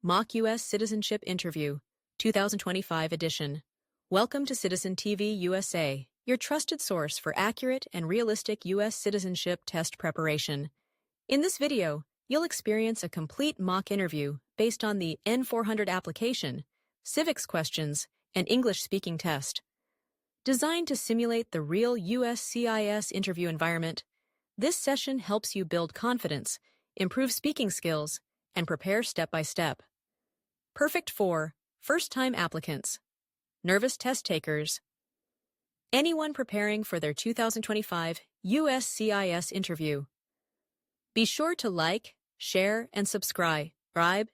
Mock U.S. Citizenship Interview, 2025 edition. Welcome to Citizen TV USA, your trusted source for accurate and realistic U.S. citizenship test preparation. In this video, you'll experience a complete mock interview based on the N-400 application, civics questions, and English-speaking test. Designed to simulate the real USCIS interview environment, this session helps you build confidence, improve speaking skills, and prepare step by step. Perfect for first-time applicants, nervous test takers, anyone preparing for their 2025 USCIS interview. Be sure to like, share, and subscribe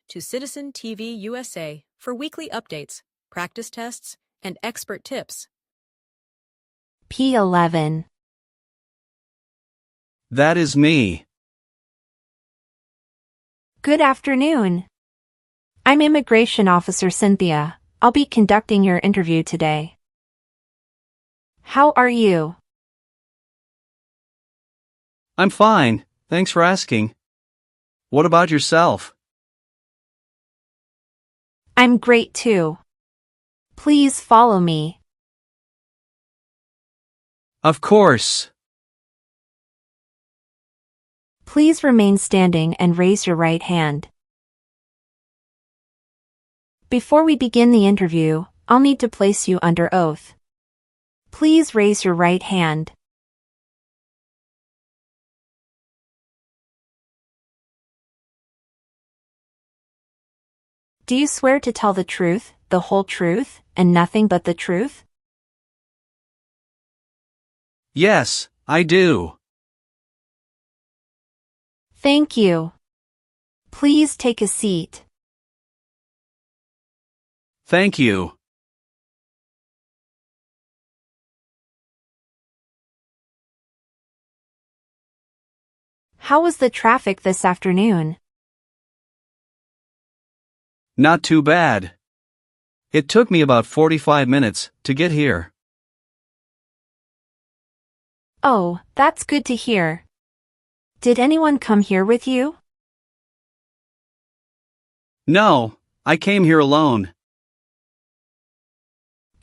to Citizen TV USA for weekly updates, practice tests, and expert tips. P11. That is me. Good afternoon. I'm Immigration Officer Cynthia. I'll be conducting your interview today. How are you? I'm fine, thanks for asking. What about yourself? I'm great too. Please follow me. Of course. Please remain standing and raise your right hand. Before we begin the interview, I'll need to place you under oath. Please raise your right hand. Do you swear to tell the truth, the whole truth, and nothing but the truth? Yes, I do. Thank you. Please take a seat. Thank you. How was the traffic this afternoon? Not too bad. It took me about 45 minutes to get here. Oh, that's good to hear. Did anyone come here with you? No, I came here alone.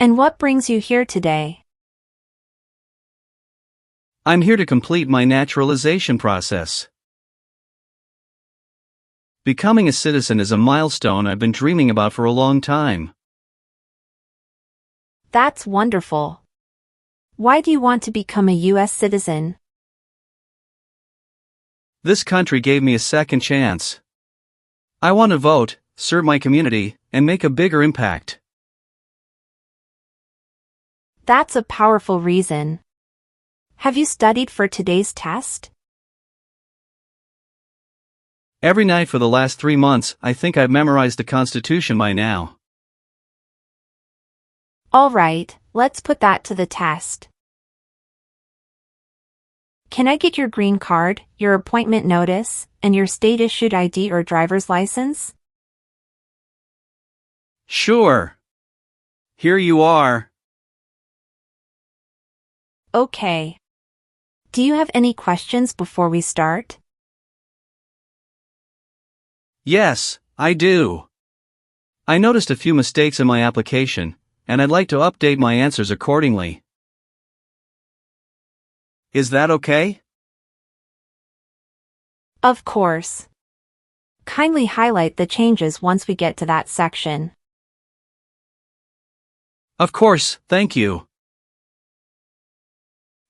And what brings you here today? I'm here to complete my naturalization process. Becoming a citizen is a milestone I've been dreaming about for a long time. That's wonderful. Why do you want to become a U.S. citizen? This country gave me a second chance. I want to vote, serve my community, and make a bigger impact. That's a powerful reason. Have you studied for today's test? Every night for the last 3 months, I think I've memorized the Constitution by now. All right, let's put that to the test. Can I get your green card, your appointment notice, and your state-issued ID or driver's license? Sure. Here you are. Okay. Do you have any questions before we start? Yes, I do. I noticed a few mistakes in my application, and I'd like to update my answers accordingly. Is that okay? Of course. Kindly highlight the changes once we get to that section. Of course, thank you.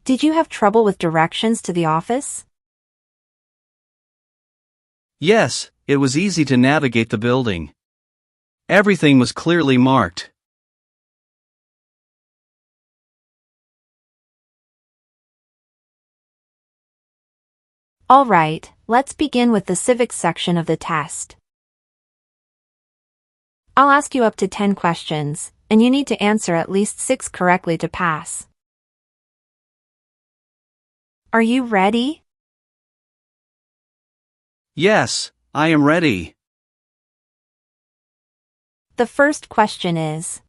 Did you have trouble with directions to the office? Yes, it was easy to navigate the building. Everything was clearly marked. All right, let's begin with the civics section of the test. I'll ask you up to 10 questions, and you need to answer at least 6 correctly to pass. Are you ready? Yes, I am ready. The first question is: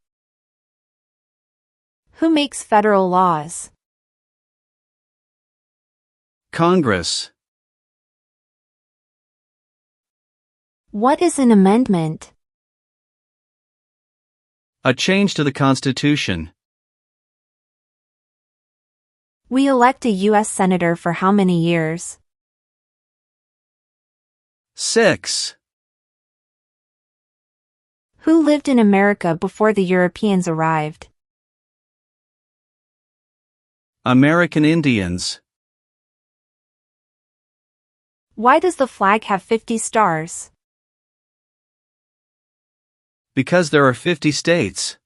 who makes federal laws? Congress. What is an amendment? A change to the Constitution. We elect a U.S. Senator for how many years? 6. Who lived in America before the Europeans arrived? American Indians. Why does the flag have 50 stars? Because there are 50 states.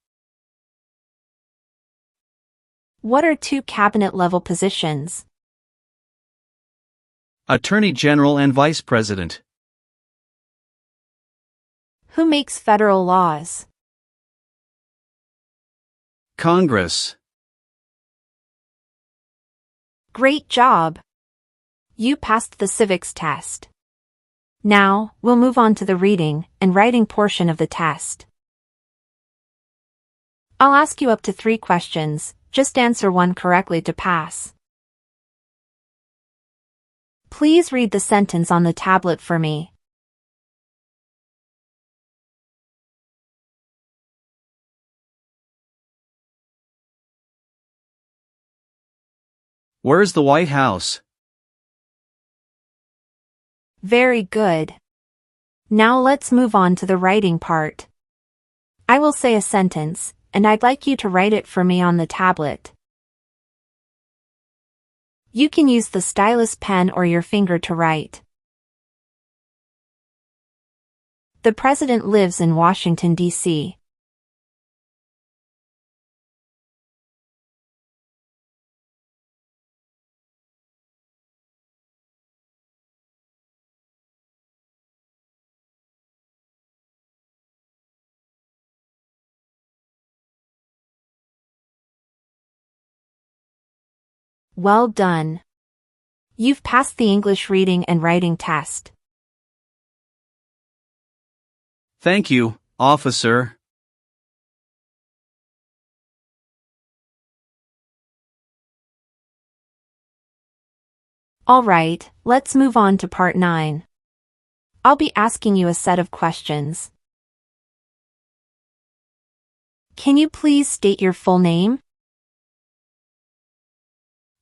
What are two cabinet-level positions? Attorney General and Vice President. Who makes federal laws? Congress. Great job! You passed the civics test. Now, we'll move on to the reading and writing portion of the test. I'll ask you up to 3 questions, just answer one correctly to pass. Please read the sentence on the tablet for me. Where's the White House? Very good. Now let's move on to the writing part. I will say a sentence, and I'd like you to write it for me on the tablet. You can use the stylus pen or your finger to write. The president lives in Washington, D.C. Well done. You've passed the English reading and writing test. Thank you, officer. All right, let's move on to part 9. I'll be asking you a set of questions. Can you please state your full name?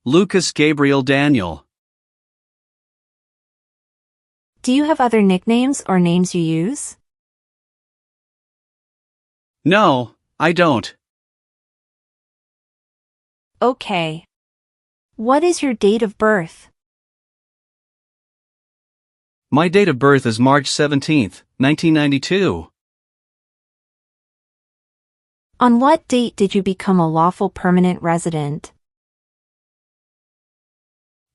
Lucas Gabriel Daniel. Do you have other nicknames or names you use? No, I don't. Okay. What is your date of birth? My date of birth is March 17th, 1992. On what date did you become a lawful permanent resident?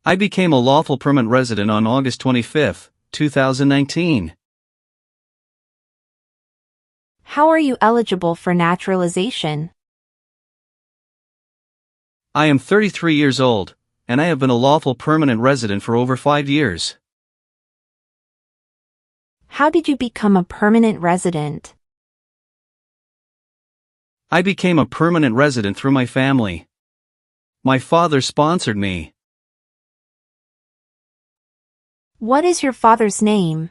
I became a lawful permanent resident on August 25, 2019. How are you eligible for naturalization? I am 33 years old, and I have been a lawful permanent resident for over 5 years. How did you become a permanent resident? I became a permanent resident through my family. My father sponsored me. What is your father's name?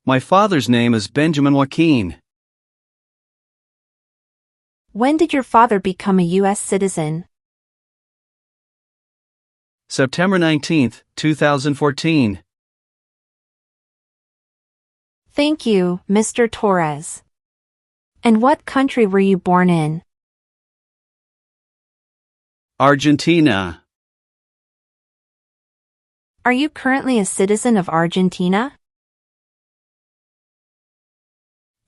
My father's name is Benjamin Joaquin. When did your father become a U.S. citizen? September 19, 2014. Thank you, Mr. Torres. And what country were you born in? Argentina. Are you currently a citizen of Argentina?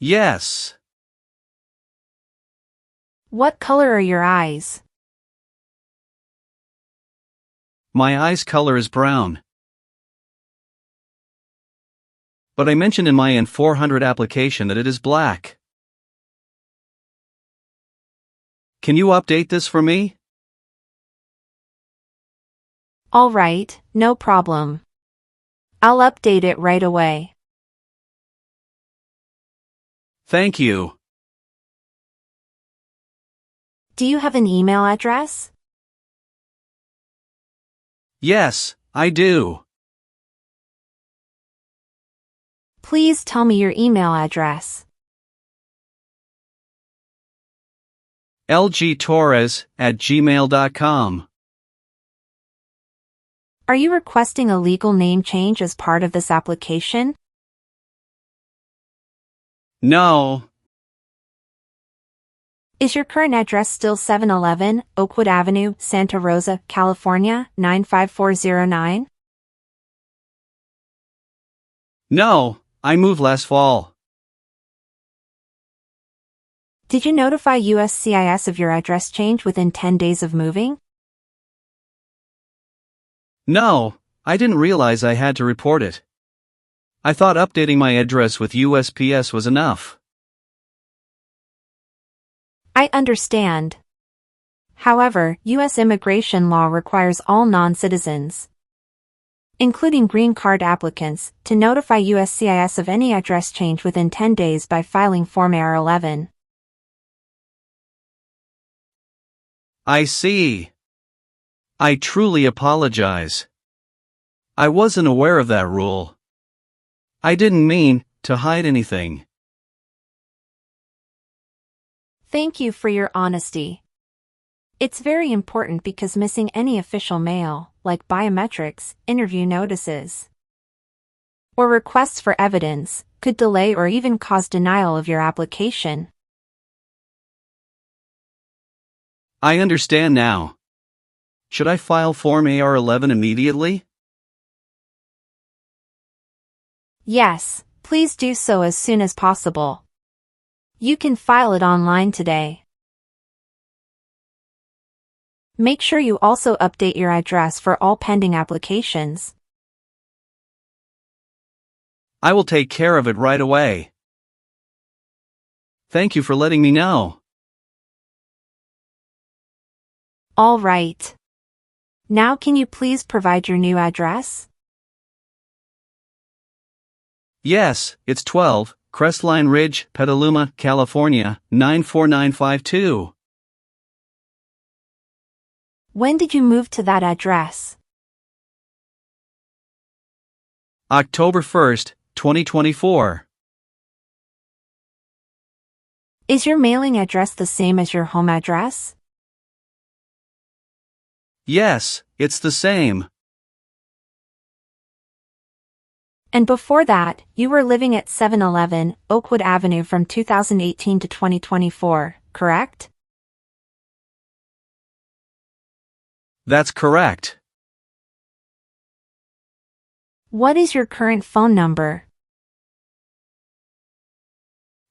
Yes. What color are your eyes? My eye's color is brown. But I mentioned in my N-400 application that it is black. Can you update this for me? All right, no problem. I'll update it right away. Thank you. Do you have an email address? Yes, I do. Please tell me your email address. lgtorres@gmail.com. Are you requesting a legal name change as part of this application? No. Is your current address still 711 Oakwood Avenue, Santa Rosa, California, 95409? No, I moved last fall. Did you notify USCIS of your address change within 10 days of moving? No, I didn't realize I had to report it. I thought updating my address with USPS was enough. I understand. However, U.S. immigration law requires all non-citizens, including green card applicants, to notify USCIS of any address change within 10 days by filing Form AR-11. I see. I truly apologize. I wasn't aware of that rule. I didn't mean to hide anything. Thank you for your honesty. It's very important because missing any official mail, like biometrics, interview notices, or requests for evidence, could delay or even cause denial of your application. I understand now. Should I file Form AR-11 immediately? Yes, please do so as soon as possible. You can file it online today. Make sure you also update your address for all pending applications. I will take care of it right away. Thank you for letting me know. All right. Now can you please provide your new address? Yes, it's 12, Crestline Ridge, Petaluma, California, 94952. When did you move to that address? October 1st, 2024. Is your mailing address the same as your home address? Yes, it's the same. And before that, you were living at 711 Oakwood Avenue from 2018 to 2024, correct? That's correct. What is your current phone number?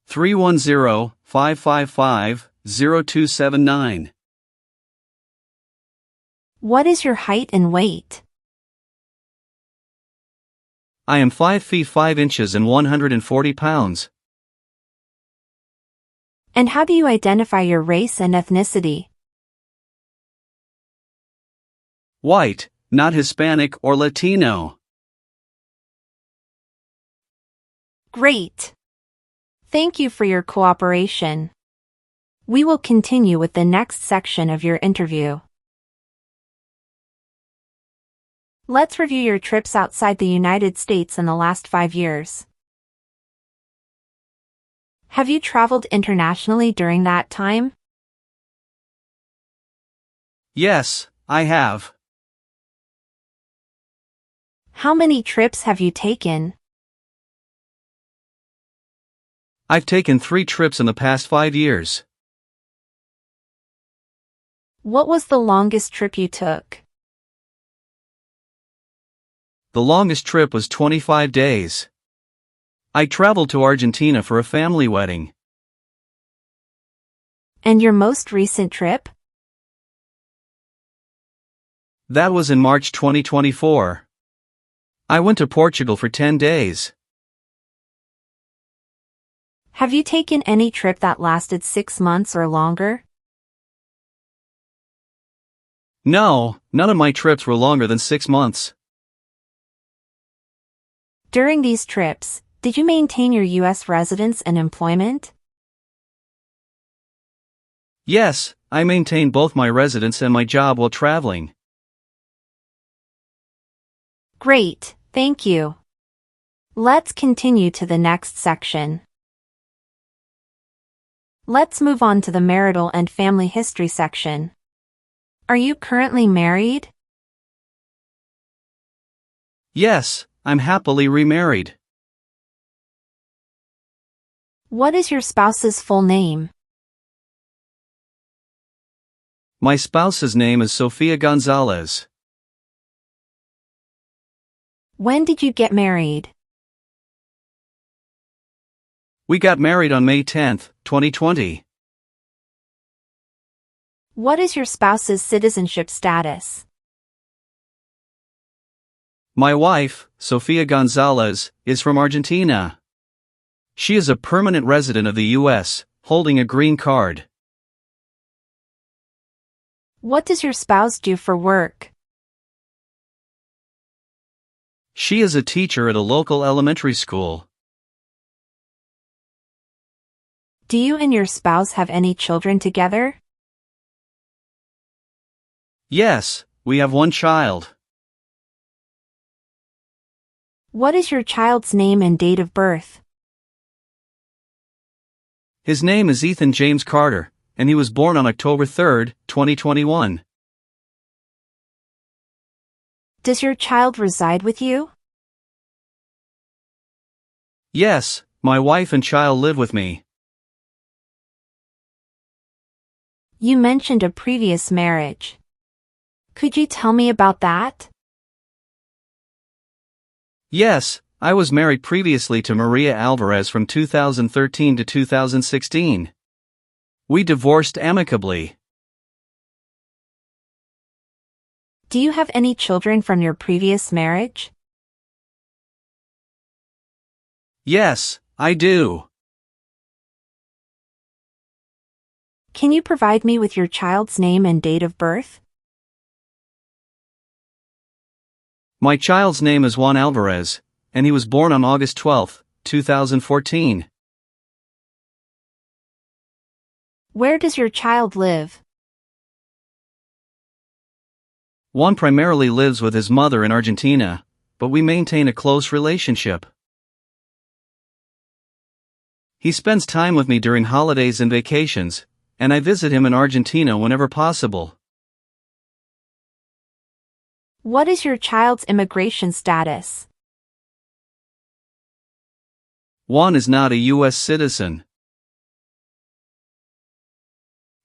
310-555-0279. What is your height and weight? I am 5 feet 5 inches and 140 pounds. And how do you identify your race and ethnicity? White, not Hispanic or Latino. Great. Thank you for your cooperation. We will continue with the next section of your interview. Let's review your trips outside the United States in the last 5 years. Have you traveled internationally during that time? Yes, I have. How many trips have you taken? I've taken 3 trips in the past 5 years. What was the longest trip you took? The longest trip was 25 days. I traveled to Argentina for a family wedding. And your most recent trip? That was in March 2024. I went to Portugal for 10 days. Have you taken any trip that lasted 6 months or longer? No, none of my trips were longer than 6 months. During these trips, did you maintain your U.S. residence and employment? Yes, I maintained both my residence and my job while traveling. Great, thank you. Let's continue to the next section. Let's move on to the marital and family history section. Are you currently married? Yes, I'm happily remarried. What is your spouse's full name? My spouse's name is Sofia Gonzalez. When did you get married? We got married on May 10, 2020. What is your spouse's citizenship status? My wife, Sofia Gonzalez, is from Argentina. She is a permanent resident of the U.S., holding a green card. What does your spouse do for work? She is a teacher at a local elementary school. Do you and your spouse have any children together? Yes, we have one child. What is your child's name and date of birth? His name is Ethan James Carter, and he was born on October 3, 2021. Does your child reside with you? Yes, my wife and child live with me. You mentioned a previous marriage. Could you tell me about that? Yes, I was married previously to Maria Alvarez from 2013 to 2016. We divorced amicably. Do you have any children from your previous marriage? Yes, I do. Can you provide me with your child's name and date of birth? My child's name is Juan Alvarez, and he was born on August 12, 2014. Where does your child live? Juan primarily lives with his mother in Argentina, but we maintain a close relationship. He spends time with me during holidays and vacations, and I visit him in Argentina whenever possible. What is your child's immigration status? Juan is not a U.S. citizen.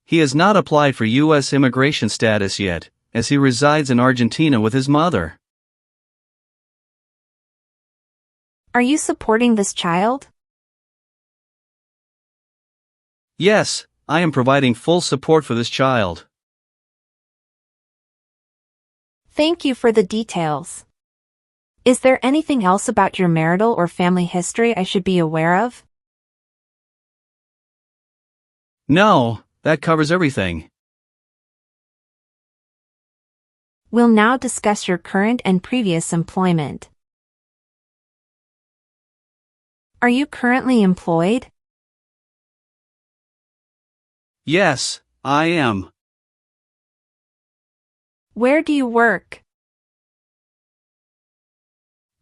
He has not applied for U.S. immigration status yet, as he resides in Argentina with his mother. Are you supporting this child? Yes, I am providing full support for this child. Thank you for the details. Is there anything else about your marital or family history I should be aware of? No, that covers everything. We'll now discuss your current and previous employment. Are you currently employed? Yes, I am. Where do you work?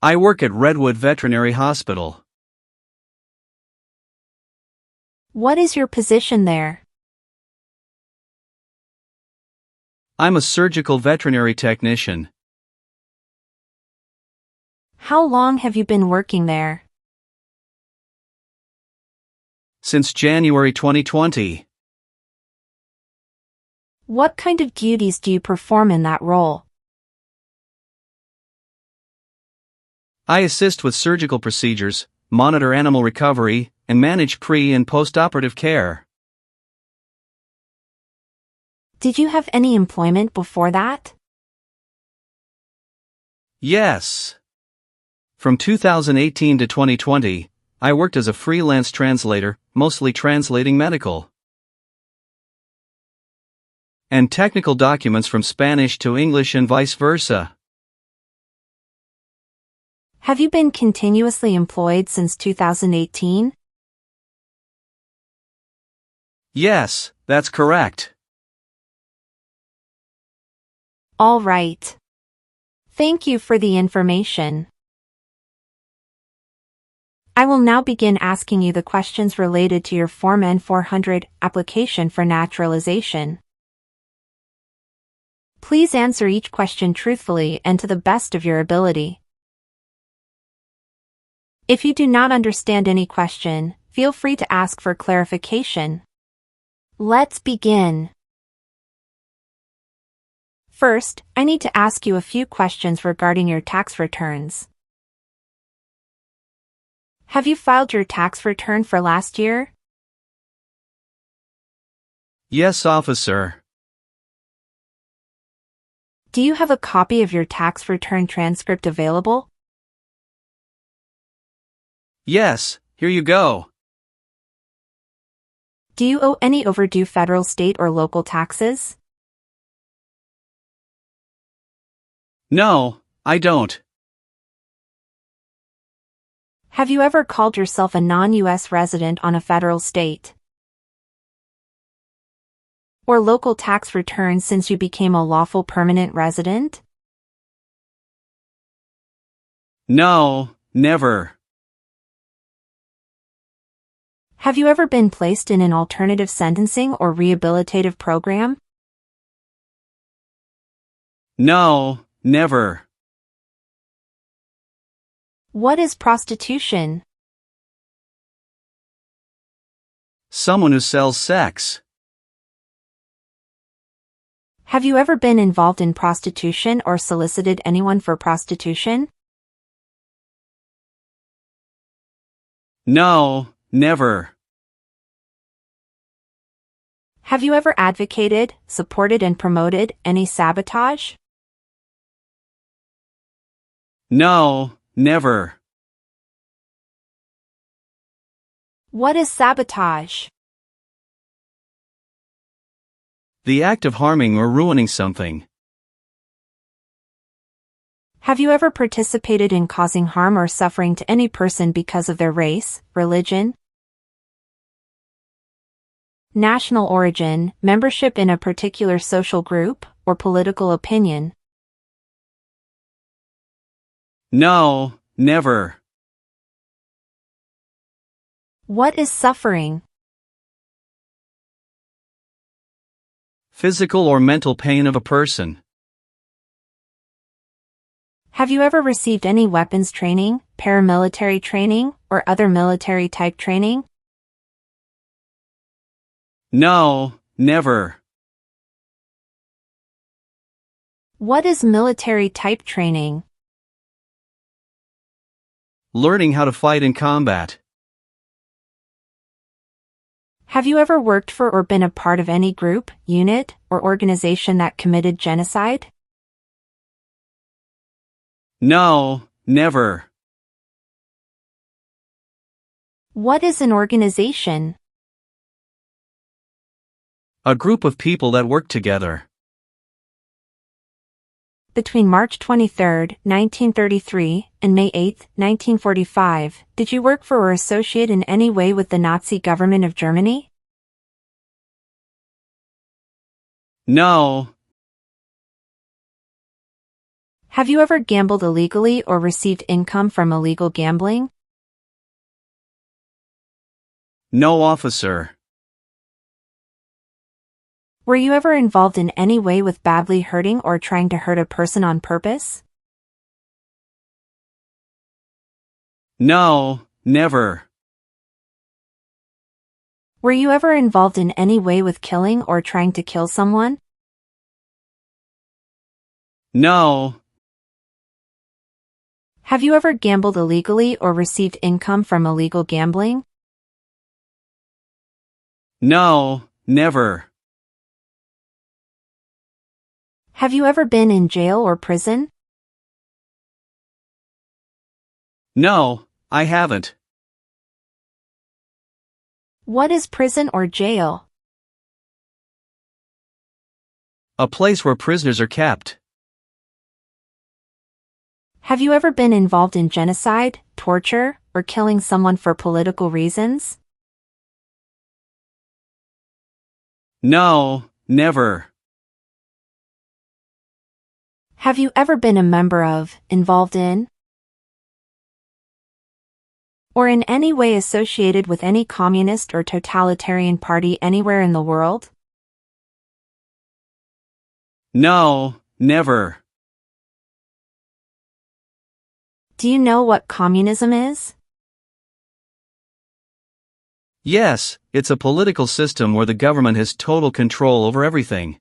I work at Redwood Veterinary Hospital. What is your position there? I'm a surgical veterinary technician. How long have you been working there? Since January 2020. What kind of duties do you perform in that role? I assist with surgical procedures, monitor animal recovery, and manage pre- and post-operative care. Did you have any employment before that? Yes. From 2018 to 2020, I worked as a freelance translator, mostly translating medical and technical documents from Spanish to English and vice versa. Have you been continuously employed since 2018? Yes, that's correct. All right. Thank you for the information. I will now begin asking you the questions related to your Form N-400 application for naturalization. Please answer each question truthfully and to the best of your ability. If you do not understand any question, feel free to ask for clarification. Let's begin. First, I need to ask you a few questions regarding your tax returns. Have you filed your tax return for last year? Yes, officer. Do you have a copy of your tax return transcript available? Yes, here you go. Do you owe any overdue federal, state, or local taxes? No, I don't. Have you ever called yourself a non-U.S. resident on a federal, state, or local tax return since you became a lawful permanent resident? No, never. Have you ever been placed in an alternative sentencing or rehabilitative program? No, never. What is prostitution? Someone who sells sex. Have you ever been involved in prostitution or solicited anyone for prostitution? No, never. Have you ever advocated, supported, and promoted any sabotage? No, never. What is sabotage? The act of harming or ruining something. Have you ever participated in causing harm or suffering to any person because of their race, religion, national origin, membership in a particular social group, or political opinion? No, never. What is suffering? Physical or mental pain of a person. Have you ever received any weapons training, paramilitary training, or other military-type training? No, never. What is military-type training? Learning how to fight in combat. Have you ever worked for or been a part of any group, unit, or organization that committed genocide? No, never. What is an organization? A group of people that work together. Between March 23, 1933, and May 8, 1945, did you work for or associate in any way with the Nazi government of Germany? No. Have you ever gambled illegally or received income from illegal gambling? No, officer. Were you ever involved in any way with badly hurting or trying to hurt a person on purpose? No, never. Were you ever involved in any way with killing or trying to kill someone? No. Have you ever gambled illegally or received income from illegal gambling? No, never. Have you ever been in jail or prison? No, I haven't. What is prison or jail? A place where prisoners are kept. Have you ever been involved in genocide, torture, or killing someone for political reasons? No, never. Have you ever been a member of, involved in, Or in any way associated with any communist or totalitarian party anywhere in the world? No, never. Do you know what communism is? Yes, it's a political system where the government has total control over everything.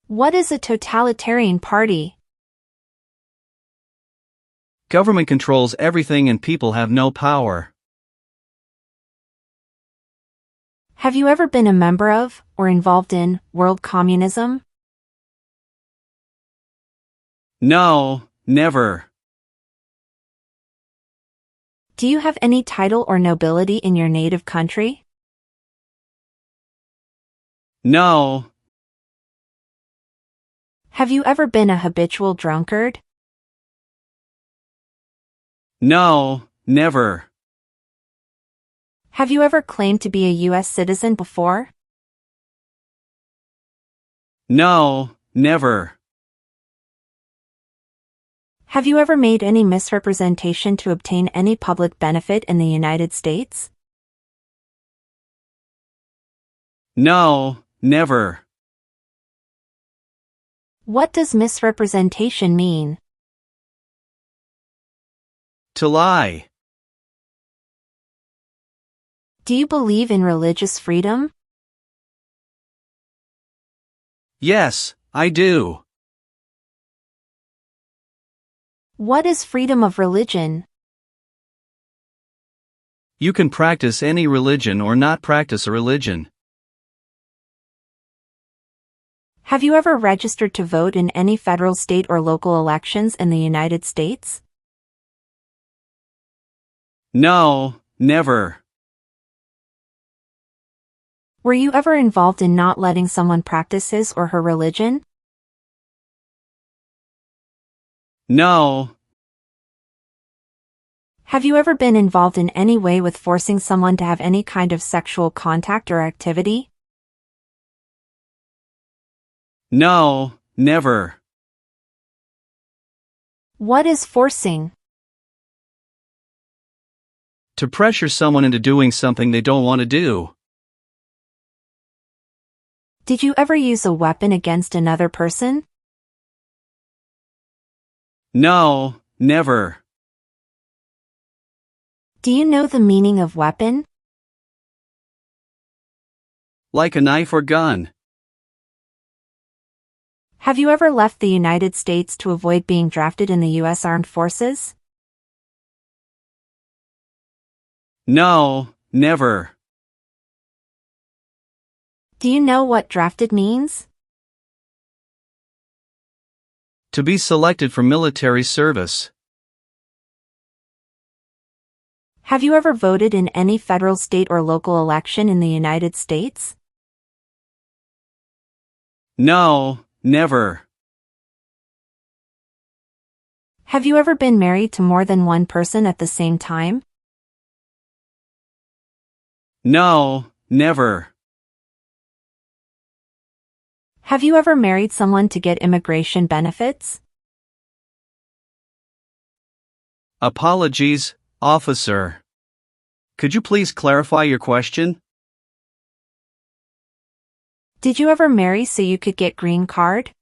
What is a totalitarian party? Government controls everything and people have no power. Have you ever been a member of, or involved in, world communism? No, never. Do you have any title or nobility in your native country? No. Have you ever been a habitual drunkard? No, never. Have you ever claimed to be a U.S. citizen before? No, never. Have you ever made any misrepresentation to obtain any public benefit in the United States? No, never. What does misrepresentation mean? To lie. Do you believe in religious freedom? Yes, I do. What is freedom of religion? You can practice any religion or not practice a religion. Have you ever registered to vote in any federal, state, or local elections in the United States? No, never. Were you ever involved in not letting someone practice his or her religion? No. Have you ever been involved in any way with forcing someone to have any kind of sexual contact or activity? No, never. What is forcing? To pressure someone into doing something they don't want to do. Did you ever use a weapon against another person? No, never. Do you know the meaning of weapon? Like a knife or gun. Have you ever left the United States to avoid being drafted in the U.S. Armed Forces? No, never. Do you know what drafted means? To be selected for military service. Have you ever voted in any federal, state, or local election in the United States? No, never. Have you ever been married to more than one person at the same time? No, never. Have you ever married someone to get immigration benefits? Apologies, officer. Could you please clarify your question? Did you ever marry so you could get green card?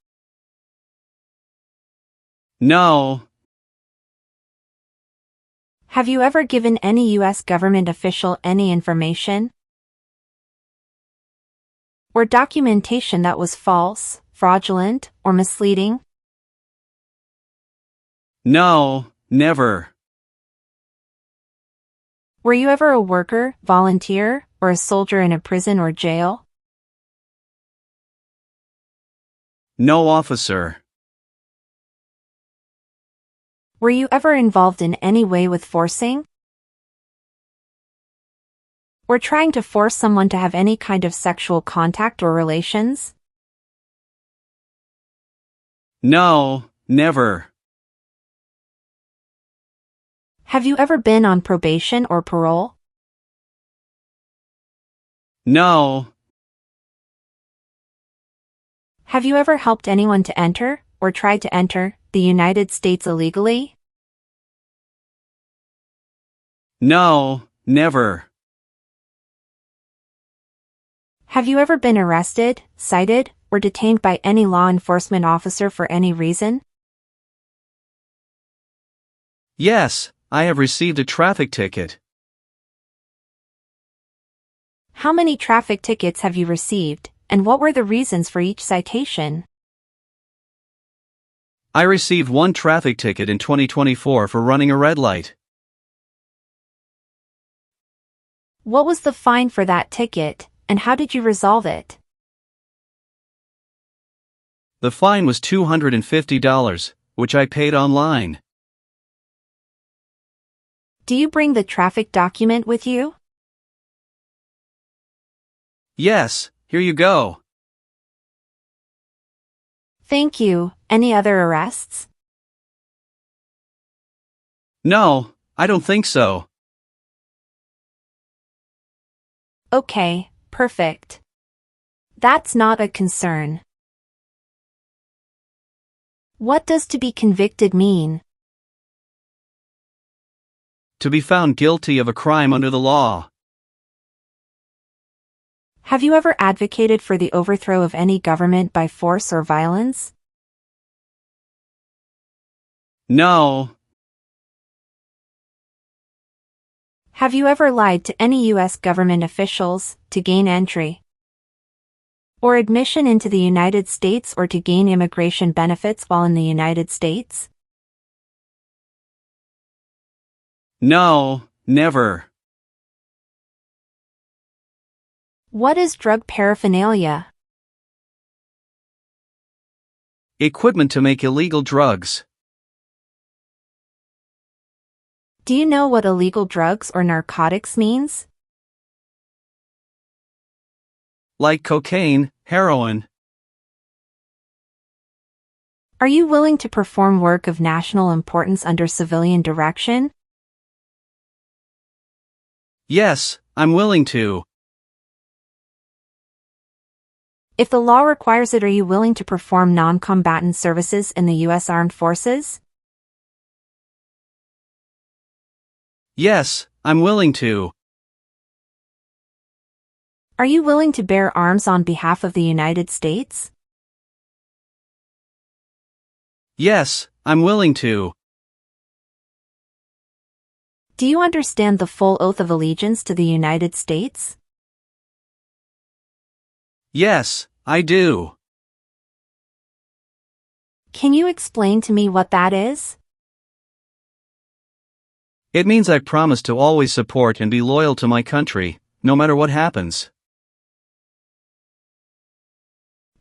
No. Have you ever given any U.S. government official any information or documentation that was false, fraudulent, or misleading? No, never. Were you ever a worker, volunteer, or a soldier in a prison or jail? No, officer. Were you ever involved in any way with forcing or trying to force someone to have any kind of sexual contact or relations? No, never. Have you ever been on probation or parole? No. Have you ever helped anyone to enter, or tried to enter, the United States illegally? No, never. Have you ever been arrested, cited, or detained by any law enforcement officer for any reason? Yes, I have received a traffic ticket. How many traffic tickets have you received, and what were the reasons for each citation? I received one traffic ticket in 2024 for running a red light. What was the fine for that ticket, and how did you resolve it? The fine was $250, which I paid online. Do you bring the traffic document with you? Yes, here you go. Thank you. Any other arrests? No, I don't think so. Okay, perfect. That's not a concern. What does to be convicted mean? To be found guilty of a crime under the law. Have you ever advocated for the overthrow of any government by force or violence? No. Have you ever lied to any U.S. government officials to gain entry or admission into the United States or to gain immigration benefits while in the United States? No, never. What is drug paraphernalia? Equipment to make illegal drugs. Do you know what illegal drugs or narcotics means? Like cocaine, heroin. Are you willing to perform work of national importance under civilian direction? Yes, I'm willing to. If the law requires it, are you willing to perform non-combatant services in the U.S. Armed Forces? Yes, I'm willing to. Are you willing to bear arms on behalf of the United States? Yes, I'm willing to. Do you understand the full oath of allegiance to the United States? Yes, I do. Can you explain to me what that is? It means I promise to always support and be loyal to my country, no matter what happens.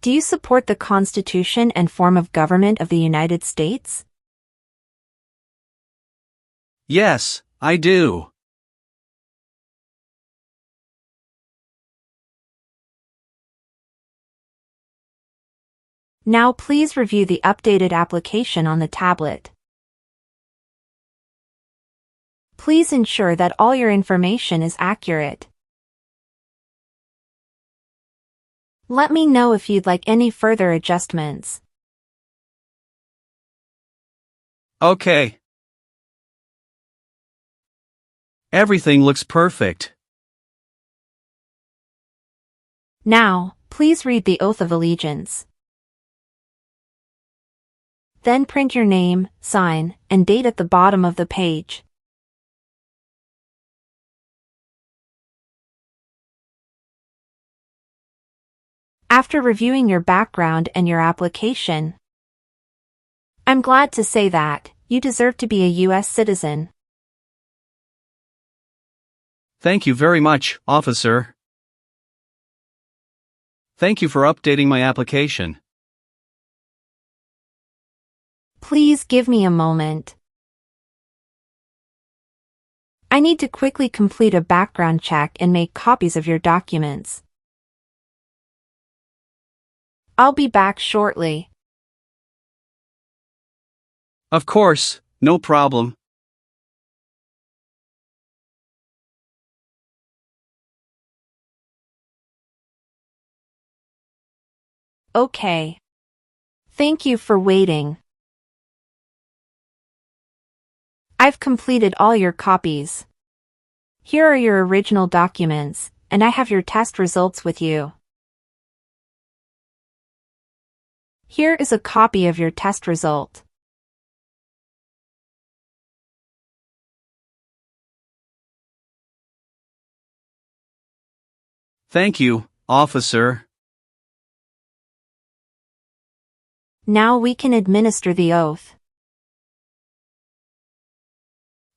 Do you support the Constitution and form of government of the United States? Yes, I do. Now please review the updated application on the tablet. Please ensure that all your information is accurate. Let me know if you'd like any further adjustments. Okay. Everything looks perfect. Now, please read the Oath of Allegiance. Then print your name, sign, and date at the bottom of the page. After reviewing your background and your application, I'm glad to say that you deserve to be a U.S. citizen. Thank you very much, officer. Thank you for updating my application. Please give me a moment. I need to quickly complete a background check and make copies of your documents. I'll be back shortly. Of course, no problem. Okay. Thank you for waiting. I've completed all your copies. Here are your original documents, and I have your test results with you. Here is a copy of your test result. Thank you, officer. Now we can administer the oath.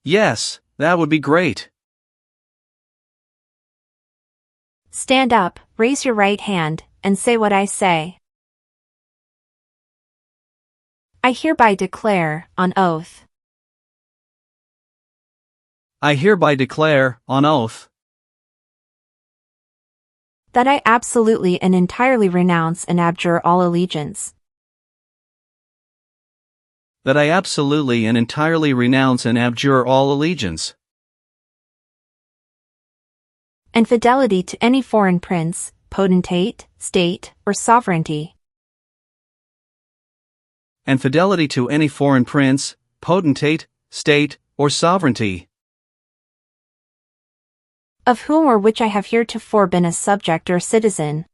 Yes, that would be great. Stand up, raise your right hand, and say what I say. I hereby declare, on oath. I hereby declare, on oath, that I absolutely and entirely renounce and abjure all allegiance. that I absolutely and entirely renounce and abjure all allegiance and fidelity to any foreign prince, potentate, state, or sovereignty. and fidelity to any foreign prince, potentate, state, or sovereignty, of whom or which I have heretofore been a subject or citizen.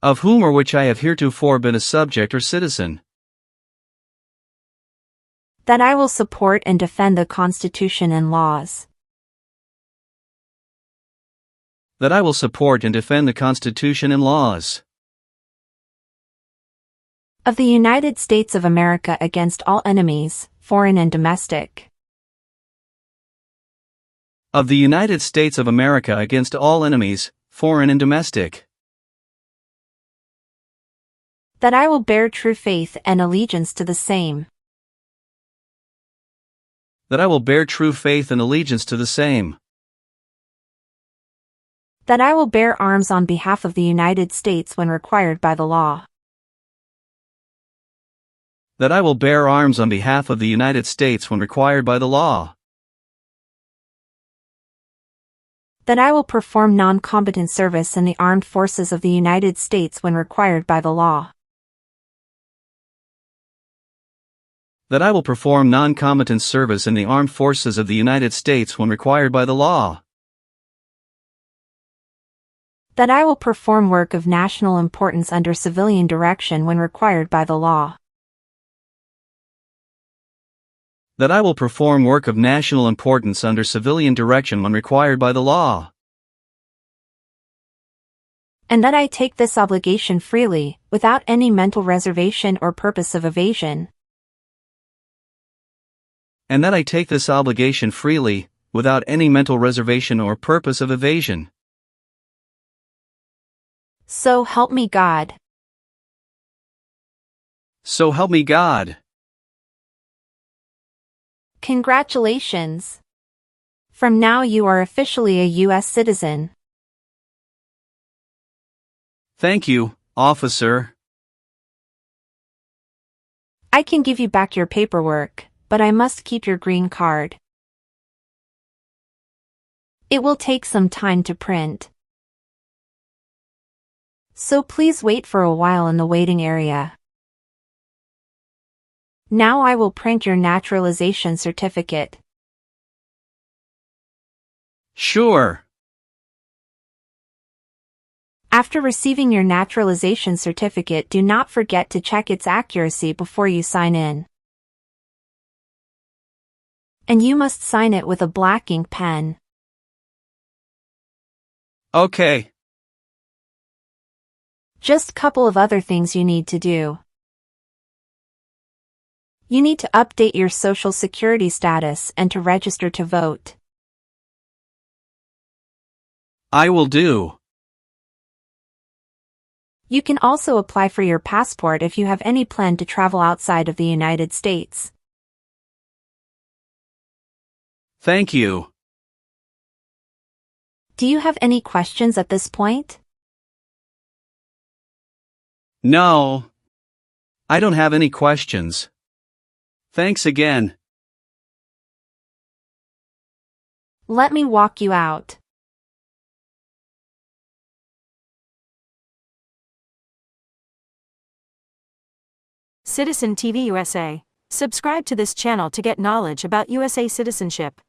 of whom or which I have heretofore been a subject or citizen. That I will support and defend the Constitution and laws That I will support and defend the Constitution and laws of the United States of America against all enemies, foreign and domestic. of the United States of America against all enemies, foreign and domestic. That I will bear true faith and allegiance to the same. That I will bear true faith and allegiance to the same. That I will bear arms on behalf of the United States when required by the law. That I will bear arms on behalf of the United States when required by the law. That I will perform non-combatant service in the armed forces of the United States when required by the law. That I will perform non-combatant service in the armed forces of the United States when required by the law. That I will perform work of national importance under civilian direction when required by the law. That I will perform work of national importance under civilian direction when required by the law. And that I take this obligation freely, without any mental reservation or purpose of evasion. And that I take this obligation freely, without any mental reservation or purpose of evasion. So help me God. So help me God. Congratulations. From now you are officially a U.S. citizen. Thank you, officer. I can give you back your paperwork, but I must keep your green card. It will take some time to print. So please wait for a while in the waiting area. Now I will print your naturalization certificate. Sure. After receiving your naturalization certificate, do not forget to check its accuracy before you sign in. And you must sign it with a black ink pen. Okay. Just a couple of other things you need to do. You need to update your Social Security status and to register to vote. I will do. You can also apply for your passport if you have any plan to travel outside of the United States. Thank you. Do you have any questions at this point? No. I don't have any questions. Thanks again. Let me walk you out. Citizen TV USA. Subscribe to this channel to get knowledge about USA citizenship.